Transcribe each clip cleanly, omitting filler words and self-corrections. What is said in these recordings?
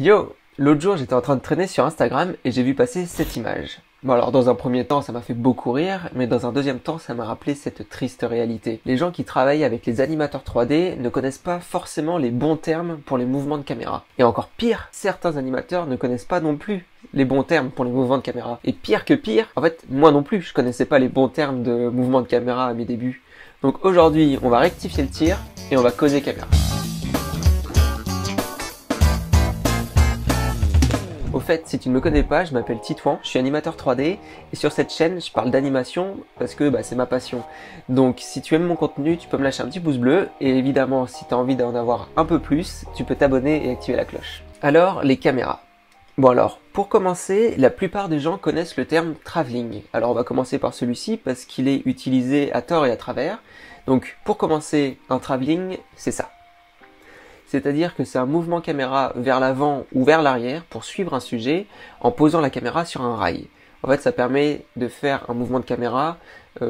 Yo! L'autre jour, j'étais en train de traîner sur Instagram et j'ai vu passer cette image. Bon alors, dans un premier temps, ça m'a fait beaucoup rire, mais dans un deuxième temps, ça m'a rappelé cette triste réalité. Les gens qui travaillent avec les animateurs 3D ne connaissent pas forcément les bons termes pour les mouvements de caméra. Et encore pire, certains animateurs ne connaissent pas non plus les bons termes pour les mouvements de caméra. Et pire que pire, en fait, moi non plus, je connaissais pas les bons termes de mouvements de caméra à mes débuts. Donc aujourd'hui, on va rectifier le tir et on va causer caméra. Au fait, si tu ne me connais pas, je m'appelle Titouan, je suis animateur 3D et sur cette chaîne, je parle d'animation parce que c'est ma passion. Donc si tu aimes mon contenu, tu peux me lâcher un petit pouce bleu et évidemment, si tu as envie d'en avoir un peu plus, tu peux t'abonner et activer la cloche. Alors, les caméras. Bon alors, pour commencer, la plupart des gens connaissent le terme travelling. Alors on va commencer par celui-ci parce qu'il est utilisé à tort et à travers. Donc pour commencer, un travelling, c'est ça. C'est-à-dire que c'est un mouvement caméra vers l'avant ou vers l'arrière pour suivre un sujet en posant la caméra sur un rail. En fait, ça permet de faire un mouvement de caméra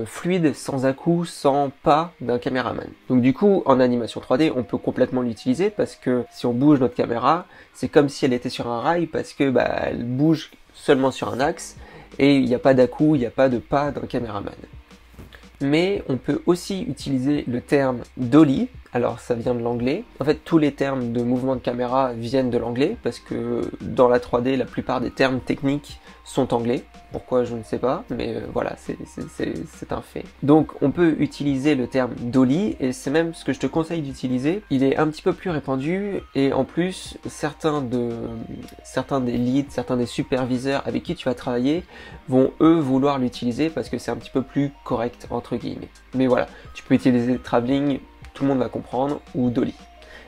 fluide, sans à-coups, sans pas d'un caméraman. Donc du coup, en animation 3D, on peut complètement l'utiliser parce que si on bouge notre caméra, c'est comme si elle était sur un rail parce que elle bouge seulement sur un axe et il n'y a pas d'à-coups, il n'y a pas de pas d'un caméraman. Mais on peut aussi utiliser le terme dolly, alors ça vient de l'anglais. En fait, tous les termes de mouvement de caméra viennent de l'anglais, parce que dans la 3D, la plupart des termes techniques sont anglais. Pourquoi, je ne sais pas, mais voilà, c'est un fait. Donc on peut utiliser le terme dolly, et c'est même ce que je te conseille d'utiliser. Il est un petit peu plus répandu, et en plus, certains des leads, certains des superviseurs avec qui tu vas travailler vont eux vouloir l'utiliser parce que c'est un petit peu plus correct entre guillemets. Mais voilà, tu peux utiliser travelling, tout le monde va comprendre, ou dolly.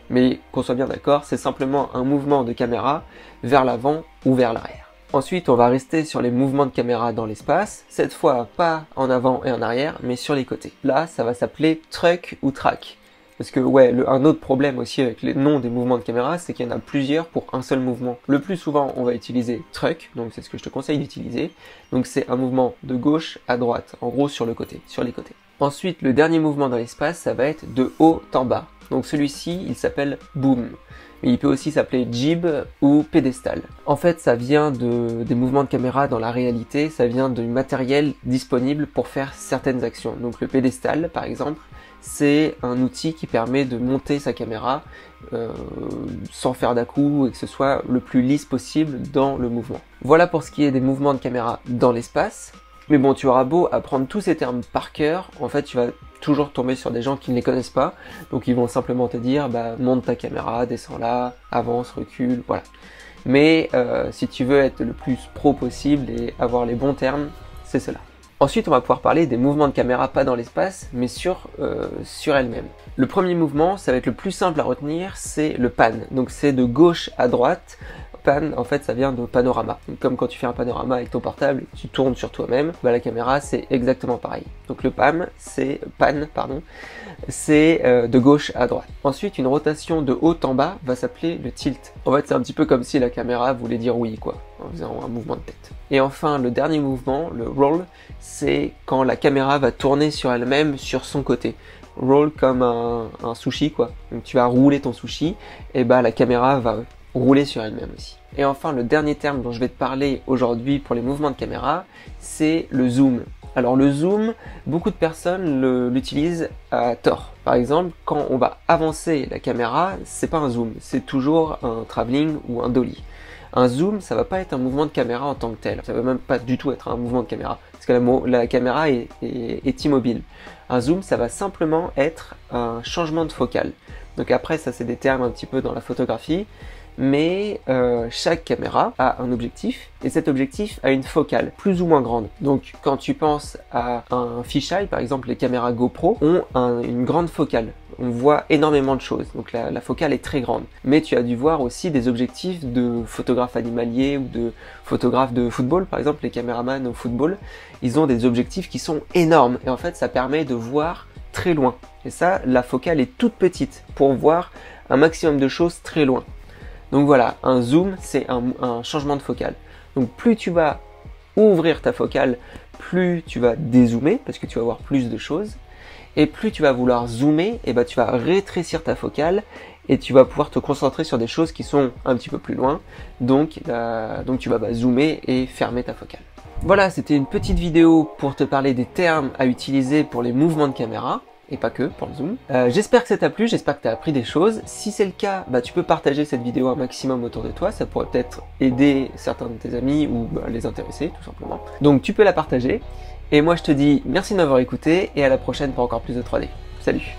Mais qu'on soit bien d'accord, c'est simplement un mouvement de caméra vers l'avant ou vers l'arrière. Ensuite, on va rester sur les mouvements de caméra dans l'espace, cette fois pas en avant et en arrière, mais sur les côtés. Là, ça va s'appeler truck ou track. Parce que un autre problème aussi avec les noms des mouvements de caméra, c'est qu'il y en a plusieurs pour un seul mouvement. Le plus souvent, on va utiliser truck, donc c'est ce que je te conseille d'utiliser. Donc c'est un mouvement de gauche à droite, en gros sur les côtés. Ensuite, le dernier mouvement dans l'espace, ça va être de haut en bas. Donc celui-ci, il s'appelle boom. Mais il peut aussi s'appeler jib ou pédestal. En fait, ça vient des mouvements de caméra dans la réalité, ça vient du matériel disponible pour faire certaines actions. Donc le pédestal, par exemple, c'est un outil qui permet de monter sa caméra sans faire d'à-coups et que ce soit le plus lisse possible dans le mouvement. Voilà pour ce qui est des mouvements de caméra dans l'espace. Mais bon, tu auras beau apprendre tous ces termes par cœur, en fait tu vas toujours tomber sur des gens qui ne les connaissent pas, donc ils vont simplement te dire monte ta caméra, descends là, avance, recule, voilà. Mais si tu veux être le plus pro possible et avoir les bons termes, c'est cela. Ensuite, on va pouvoir parler des mouvements de caméra pas dans l'espace, mais sur elle-même. Le premier mouvement, ça va être le plus simple à retenir, c'est le pan. Donc c'est de gauche à droite. Pan, en fait, ça vient de panorama. Donc, comme quand tu fais un panorama avec ton portable, tu tournes sur toi-même, la caméra, c'est exactement pareil. Donc le pan, c'est de gauche à droite. Ensuite, une rotation de haut en bas va s'appeler le tilt. En fait, c'est un petit peu comme si la caméra voulait dire oui, quoi, en faisant un mouvement de tête. Et enfin, le dernier mouvement, le roll, c'est quand la caméra va tourner sur elle-même, sur son côté. Roll comme un sushi, quoi. Donc tu vas rouler ton sushi, et la caméra va rouler sur elle-même aussi. Et enfin, le dernier terme dont je vais te parler aujourd'hui pour les mouvements de caméra, c'est le zoom. Alors le zoom, beaucoup de personnes l'utilisent à tort. Par exemple, quand on va avancer la caméra, c'est pas un zoom, c'est toujours un travelling ou un dolly. Un zoom, ça va pas être un mouvement de caméra en tant que tel. Ça va même pas du tout être un mouvement de caméra, parce que la caméra est immobile. Un zoom, ça va simplement être un changement de focale. Donc après, ça c'est des termes un petit peu dans la photographie, mais chaque caméra a un objectif et cet objectif a une focale plus ou moins grande. Donc quand tu penses à un fisheye, par exemple les caméras GoPro ont une grande focale. On voit énormément de choses, donc la focale est très grande. Mais tu as dû voir aussi des objectifs de photographes animaliers ou de photographes de football, par exemple les caméramans au football, ils ont des objectifs qui sont énormes et en fait ça permet de voir très loin. Et ça, la focale est toute petite pour voir un maximum de choses très loin. Donc voilà, un zoom, c'est un changement de focale. Donc plus tu vas ouvrir ta focale, plus tu vas dézoomer, parce que tu vas voir plus de choses. Et plus tu vas vouloir zoomer, tu vas rétrécir ta focale, et tu vas pouvoir te concentrer sur des choses qui sont un petit peu plus loin, donc tu vas zoomer et fermer ta focale. Voilà, c'était une petite vidéo pour te parler des termes à utiliser pour les mouvements de caméra, et pas que, pour le zoom. J'espère que ça t'a plu, j'espère que tu as appris des choses. Si c'est le cas, tu peux partager cette vidéo un maximum autour de toi, ça pourrait peut-être aider certains de tes amis ou les intéresser, tout simplement. Donc tu peux la partager, et moi je te dis merci de m'avoir écouté, et à la prochaine pour encore plus de 3D. Salut!